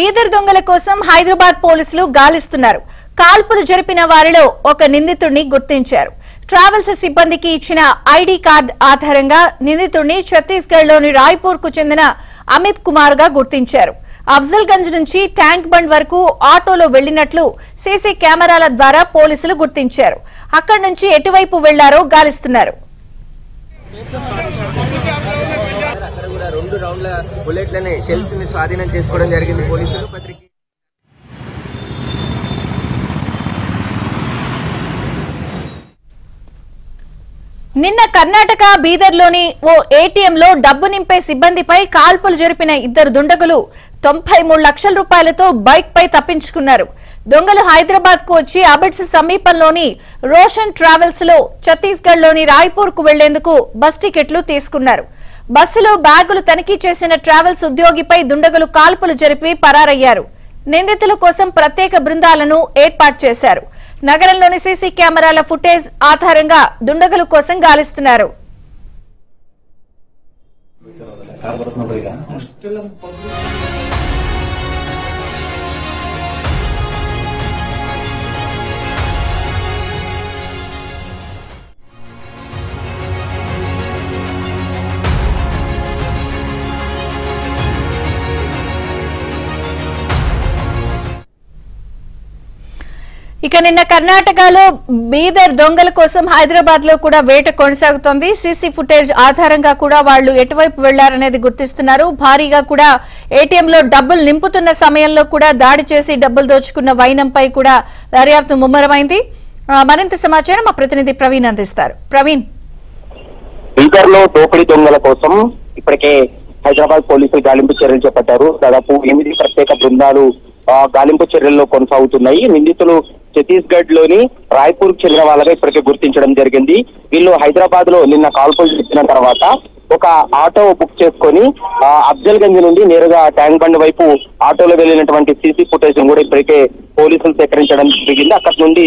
బీదర్ దొంగల కోసం హైదరాబాద్ పోలీసులు గాలిస్తున్నారు. కాల్పులు జరిపిన వారిలో ఒక నిందితుడిని గుర్తించారు. ట్రావెల్స్ సిబ్బందికి ఇచ్చిన ఐడి కార్డు ఆధారంగా నిందితుడిని ఛత్తీస్గఢ్ లోని రాయ్పూర్ కు చెందిన అమిత్ కుమార్ గా గుర్తించారు. అఫ్జల్ గంజ్ నుంచి ట్యాంక్ బండ్ వరకు ఆటోలో వెళ్లినట్లు సీసీ కెమెరాల ద్వారా పోలీసులు గుర్తించారు. అక్కడి నుంచి ఎటువైపు వెళ్లారో గాలిస్తున్నారు. రెండు రౌండ్ల బుల్లెట్లనే షెల్స్ ని స్వాధీనం చేసుకోవడం జరిగింది పోలీసులు. నిన్న కర్ణాటక బీదర్లోని ఓ ఏటీఎంలో డబ్బు నింపే సిబ్బందిపై కాల్పులు జరిపిన ఇద్దరు దుండగులు 93 లక్షల రూపాయలతో బైక్ పై తప్పించుకున్నారు. దొంగలు హైదరాబాద్ కు వచ్చి అబిడ్స్ సమీపంలోని రోషన్ ట్రావెల్స్ లో ఛత్తీస్గఢ్ లోని రాయ్పూర్ కు వెళ్లేందుకు బస్ టికెట్లు తీసుకున్నారు. బస్సులో బ్యాగులు తనిఖీ చేసిన ట్రావెల్స్ ఉద్యోగిపై దుండగులు కాల్పులు జరిపి పరారయ్యారు. నిందితుల కోసం ప్రత్యేక బృందాలను ఏర్పాటు చేశారు. నగరంలోని సీసీ కెమెరాల ఫుటేజ్ ఆధారంగా దుండగుల కోసం గాలిస్తున్నారు. ఇక నిన్న కర్ణాటకలో బీదర్ దొంగల కోసం హైదరాబాద్ లో కూడా వేట కొనసాగుతోంది. సీసీ ఫుటేజ్ ఆధారంగా కూడా వాళ్లు ఎటువైపు వెళ్లారనేది గుర్తిస్తున్నారు. భారీగా కూడా ఏటీఎంలో డబ్బులు నింపుతున్న సమయంలో కూడా దాడి చేసి డబ్బులు దోచుకున్న వైనంపై కూడా దర్యాప్తు ముమ్మరమైంది. మరింత సమాచారం మా ప్రతినిధి ప్రవీణ్ అందిస్తారు. ప్రవీణ్, బీదర్ లో దోపిడీ దొంగల కోసం ఇప్పటికే హైదరాబాద్ పోలీసులు గాలింపు చర్యలు చేపట్టారు. దాదాపు 8 ప్రత్యేక బృందాలు గాలింపు చర్యల్లో కొనసాగుతున్నాయి. నిందితులు ఛత్తీస్గఢ్ లోని రాయ్పూర్ కు చెందిన వాళ్ళగా ఇప్పటికే గుర్తించడం జరిగింది. వీళ్ళు హైదరాబాద్ లో నిన్న కాల్పులు చేసిన తర్వాత ఒక ఆటో బుక్ చేసుకొని అఫ్జల్ గంజ్ నుండి నేరుగా ట్యాంక్ బండ్ వైపు ఆటోలో వెళ్లినటువంటి సీసీ ఫుటేజ్ కూడా ఇప్పటికే పోలీసులు సేకరించడం జరిగింది. అక్కడి నుండి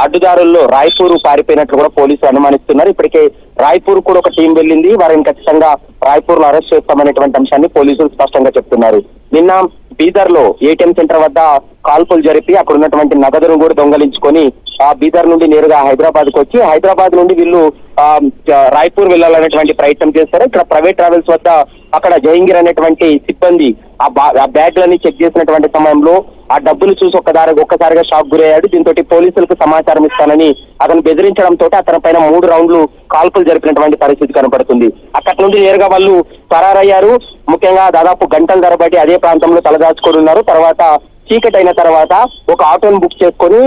అడ్డుదారుల్లో రాయ్పూర్ పారిపోయినట్లు కూడా పోలీసులు అనుమానిస్తున్నారు. ఇప్పటికే రాయ్పూర్ కూడా ఒక టీం వెళ్ళింది. వారిని ఖచ్చితంగా రాయ్పూర్ లో అరెస్ట్ చేస్తామనేటువంటి అంశాన్ని పోలీసులు స్పష్టంగా చెప్తున్నారు. నిన్న బీదర్ లో ఏటీఎం సెంటర్ వద్ద కాల్పులు జరిపి అక్కడ ఉన్నటువంటి నగదును కూడా దొంగలించుకొని బీదర్ నుండి నేరుగా హైదరాబాద్ కు వచ్చి హైదరాబాద్ నుండి వీళ్ళు రాయ్పూర్ వెళ్లాలనేటువంటి ప్రయత్నం చేస్తారు. ఇక్కడ ప్రైవేట్ ట్రావెల్స్ వద్ద అక్కడ జహంగీర్ అనేటువంటి సిబ్బంది ఆ బ్యాగ్లన్నీ చెక్ చేసినటువంటి సమయంలో ఆ డబ్బులు చూసి ఒక్కసారిగా షాక్ గురయ్యాడు. దీంతో పోలీసులకు సమాచారం ఇస్తానని అతను బెదిరించడంతో అతని పైన 3 రౌండ్లు కాల్పులు జరిపినటువంటి పరిస్థితి కనపడుతుంది. అక్కడి నుండి నేరుగా వాళ్ళు పరారయ్యారు. ముఖ్యంగా దాదాపు గంటల తరబడి అదే ప్రాంతంలో తలదాచుకొని ఉన్నారు. తర్వాత చీకటి అయిన తర్వాత ఒక ఆటోను బుక్ చేసుకొని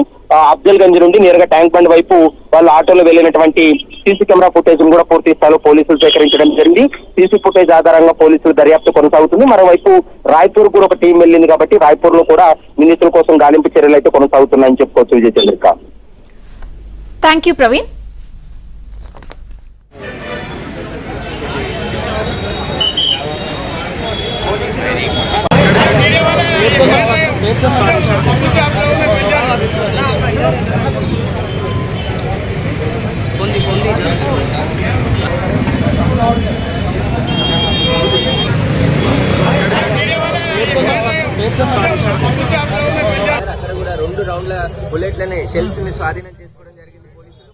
అఫ్జల్ గంజ్ నుండి నేరుగా ట్యాంక్ బండ్ వైపు వాళ్ళు ఆటోలో వెళ్లినటువంటి సీసీ కెమెరా ఫుటేజ్ కూడా పూర్తి స్థాయిలో పోలీసులు సేకరించడం జరిగింది. సీసీ ఫుటేజ్ ఆధారంగా పోలీసులు దర్యాప్తు కొనసాగుతుంది. మరోవైపు రాయ్పూర్ కూడా ఒక టీం వెళ్ళింది కాబట్టి రాయ్పూర్ లో కూడా నిందితుల కోసం గాలింపు చర్యలు అయితే కొనసాగుతున్నాయని చెప్పుకోవచ్చు. విజయ చంద్రిక. Thank you Praveen. అక్కడ కూడా 2 రౌండ్ల బుల్లెట్లనే షెల్స్ ని స్వాధీనం చేసుకోవడం జరిగింది పోలీసులు.